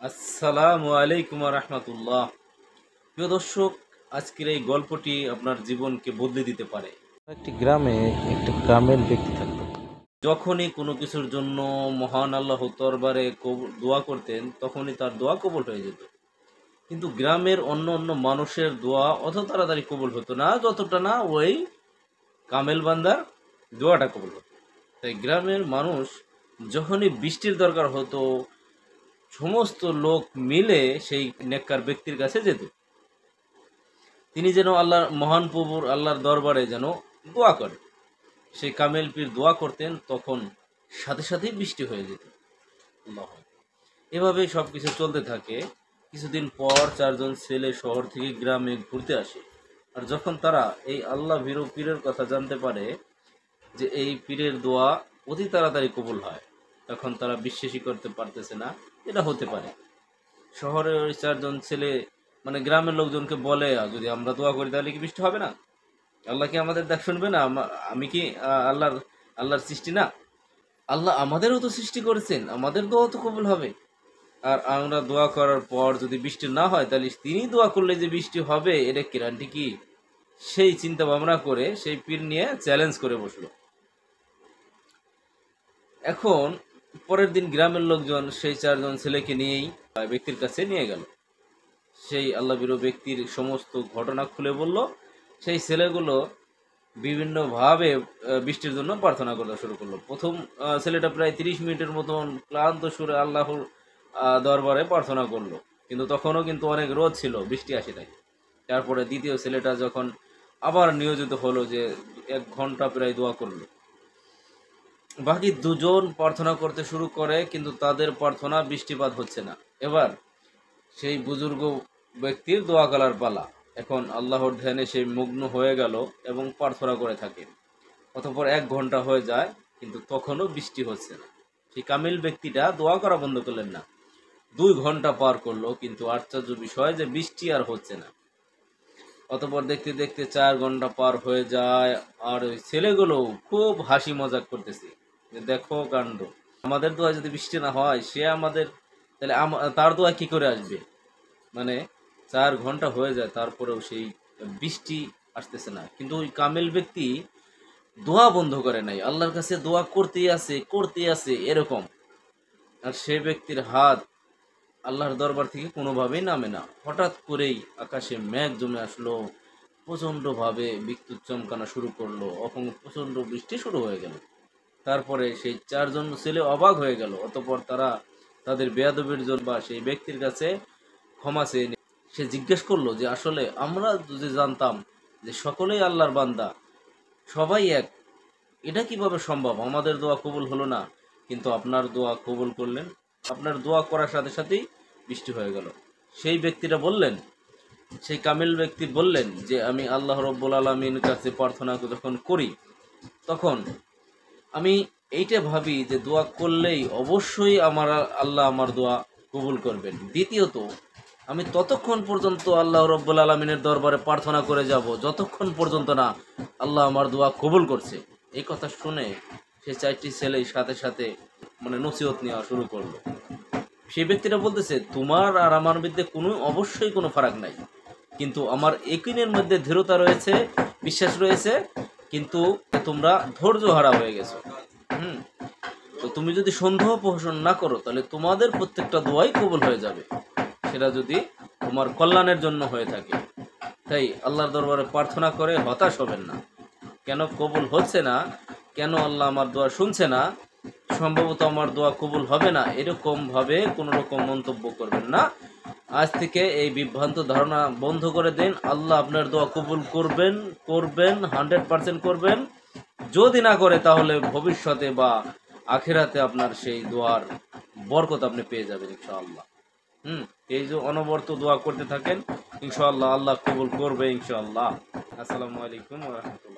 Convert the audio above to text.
আসসালামু আলাইকুম রহমতুল্লাহ। প্রিয় দর্শক, আজকের এই গল্পটি আপনার জীবনকে বদলে দিতে পারে। একটি গ্রামে একটা কামেল ব্যক্তি থাকত। যখনই কোনো কিছুর জন্য মহান আল্লাহ দরবারে দোয়া করতেন, তখনই তার দোয়া কবুল হয়ে যেত। কিন্তু গ্রামের অন্য অন্য মানুষের দোয়া অত তাড়াতাড়ি কবুল হতো না, যতটা না ওই কামেল বান্দার দোয়াটা কবুল হতো। তাই গ্রামের মানুষ যখনই বৃষ্টির দরকার হতো, সমস্ত লোক মিলে সেই নেককার ব্যক্তির কাছে যেত। তিনি যেন আল্লাহর মহান প্রভুর আল্লাহর দরবারে যেন দোয়া করে। সেই কামেল পীর দোয়া করতেন, তখন সাথে সাথেই বৃষ্টি হয়ে যেত। আল্লাহ। এভাবেই সব কিছু চলতে থাকে। কিছুদিন পর চারজন ছেলে শহর থেকে গ্রামে ঘুরতে আসে। আর যখন তারা এই আল্লাহ ভীরু পীরের কথা জানতে পারে যে এই পীরের দোয়া অতি তাড়াতাড়ি কবুল হয়, তখন তারা বিশ্বাসই করতে পারতেছে না এটা হতে পারে। শহরের ওই চারজন ছেলে মানে গ্রামের লোকজনকে বলে, যদি আমরা দোয়া করি তাহলে কি বৃষ্টি হবে না? আল্লাহ কি আমাদের ডাক শুনবে না? আমি কি আল্লাহর সৃষ্টি না? আল্লাহ আমাদেরও তো সৃষ্টি করেছেন, আমাদের দোয়া তো কবুল হবে। আর আমরা দোয়া করার পর যদি বৃষ্টি না হয়, তাহলে তিনি দোয়া করলে যে বৃষ্টি হবে এটা গ্যারান্টি কি? সেই চিন্তা ভাবনা করে সেই পীর নিয়ে চ্যালেঞ্জ করে বসলো। এখন পরের দিন গ্রামের লোকজন সেই চারজন ছেলেকে নিয়েই ব্যক্তির কাছে নিয়ে গেল। সেই আল্লাহ বিরো ব্যক্তির সমস্ত ঘটনা খুলে বলল। সেই ছেলেগুলো বিভিন্নভাবে বৃষ্টির জন্য প্রার্থনা করতে শুরু করলো। প্রথম ছেলেটা প্রায় 30 মিনিটের মতন ক্লান্ত সুরে আল্লাহর দরবারে প্রার্থনা করলো, কিন্তু তখনও কিন্তু অনেক রোদ ছিল, বৃষ্টি আসে নাই। তারপরে দ্বিতীয় ছেলেটা যখন আবার নিয়োজিত হলো, যে 1 ঘন্টা প্রায় দোয়া করলো। বাকি দুজন প্রার্থনা করতে শুরু করে, কিন্তু তাদের প্রার্থনা বৃষ্টিপাত হচ্ছে না। এবার সেই বুজুর্গ ব্যক্তির দোয়া করার পালা। এখন আল্লাহর ধ্যানে সেই মগ্ন হয়ে গেল এবং প্রার্থনা করে থাকে। অতঃপর 1 ঘন্টা হয়ে যায়, কিন্তু তখনও বৃষ্টি হচ্ছে না। সেই কামিল ব্যক্তিটা দোয়া করা বন্ধ করলেন না। 2 ঘন্টা পার করলো, কিন্তু আশ্চর্য বিষয় যে বৃষ্টি আর হচ্ছে না। অতঃপর দেখতে দেখতে 4 ঘন্টা পার হয়ে যায়। আর ওই ছেলেগুলো খুব হাসি মজাক করতেছে যে দেখো কাণ্ড, আমাদের দোয়া যদি বৃষ্টি না হয়, সে আমাদের তাহলে তার দোয়া কি করে আসবে? মানে 4 ঘন্টা হয়ে যায়, তারপরেও সেই বৃষ্টি আসতেছে না। কিন্তু ওই কামেল ব্যক্তি দোয়া বন্ধ করে নাই, আল্লাহর কাছে দোয়া করতেই আছে এরকম। আর সে ব্যক্তির হাত আল্লাহর দরবার থেকে কোনোভাবেই নামে না। হঠাৎ করেই আকাশে মেঘ জমে আসলো, প্রচণ্ডভাবে বিদ্যুৎ চমকানো শুরু করলো, প্রচণ্ড বৃষ্টি শুরু হয়ে গেল। তারপরে সেই চারজন ছেলে অবাক হয়ে গেল। অতঃপর তারা তাদের বেয়াদবির জন্য বা সেই ব্যক্তির কাছে ক্ষমা চেয়ে সে জিজ্ঞেস করলো যে আসলে আমরা যদি জানতাম যে সকলেই আল্লাহর বান্দা, সবাই এক, এটা কিভাবে সম্ভব? আমাদের দোয়া কবুল হলো না, কিন্তু আপনার দোয়া কবুল করলেন। আপনার দোয়া করার সাথে সাথেই বৃষ্টি হয়ে গেল। সেই ব্যক্তিটা বললেন, সেই কামিল ব্যক্তি বললেন যে আমি আল্লাহ রব্বুল আলমীর কাছে প্রার্থনা যখন করি, তখন আমি এইটা ভাবি যে দোয়া করলেই অবশ্যই আল্লাহ আমার দোয়া কবুল করবেন। দ্বিতীয়ত, আমি ততক্ষণ পর্যন্ত আল্লাহ রব্বুল আলমিনের দরবারে প্রার্থনা করে যাব যতক্ষণ পর্যন্ত না আল্লাহ আমার দোয়া কবুল করছে। এই কথা শুনে সে 4টি ছেলেই সাথে সাথে মানে নসিহত নেওয়া শুরু করলো। সেই ব্যক্তিটা বলতেছে, তোমার আর আমার মধ্যে অবশ্যই কোনো ফারাক নাই, কিন্তু আমার একিনের মধ্যে দৃঢ়তা রয়েছে, বিশ্বাস রয়েছে, কিন্তু তোমরা ধৈর্য হারা হয়ে গেছো। তো তুমি যদি সন্দেহ পোষণ না করো, তাহলে তোমাদের প্রত্যেকটা দোয়াই কবুল হয়ে যাবে, সেটা যদি তোমার কল্যাণের জন্য হয়ে থাকে। তাই আল্লাহর দরবারে প্রার্থনা করে হতাশ হবেন না। কেন কবুল হচ্ছে না, কেন আল্লাহ আমার দোয়া শুনছে না, সম্ভবত আমার দোয়া কবুল হবে না, এরকমভাবে কোনো রকম মন্তব্য করবেন না। আজ থেকে এই বিভ্রান্ত ধারণা বন্ধ করে দিন। আল্লাহ আপনার দোয়া কবুল করবেন, 100% করবেন। যদি না করে, তাহলে ভবিষ্যতে বা আখেরাতে আপনার সেই দোয়ার বরকত আপনি পেয়ে যাবেন ইনশাআল্লাহ। এই যে অনবরত দোয়া করতে থাকেন, ইনশাআল্লাহ আল্লাহ কবুল করবে ইনশাআল্লাহ। আসসালামু আলাইকুম ওয়া রাহমাতুল্লাহ।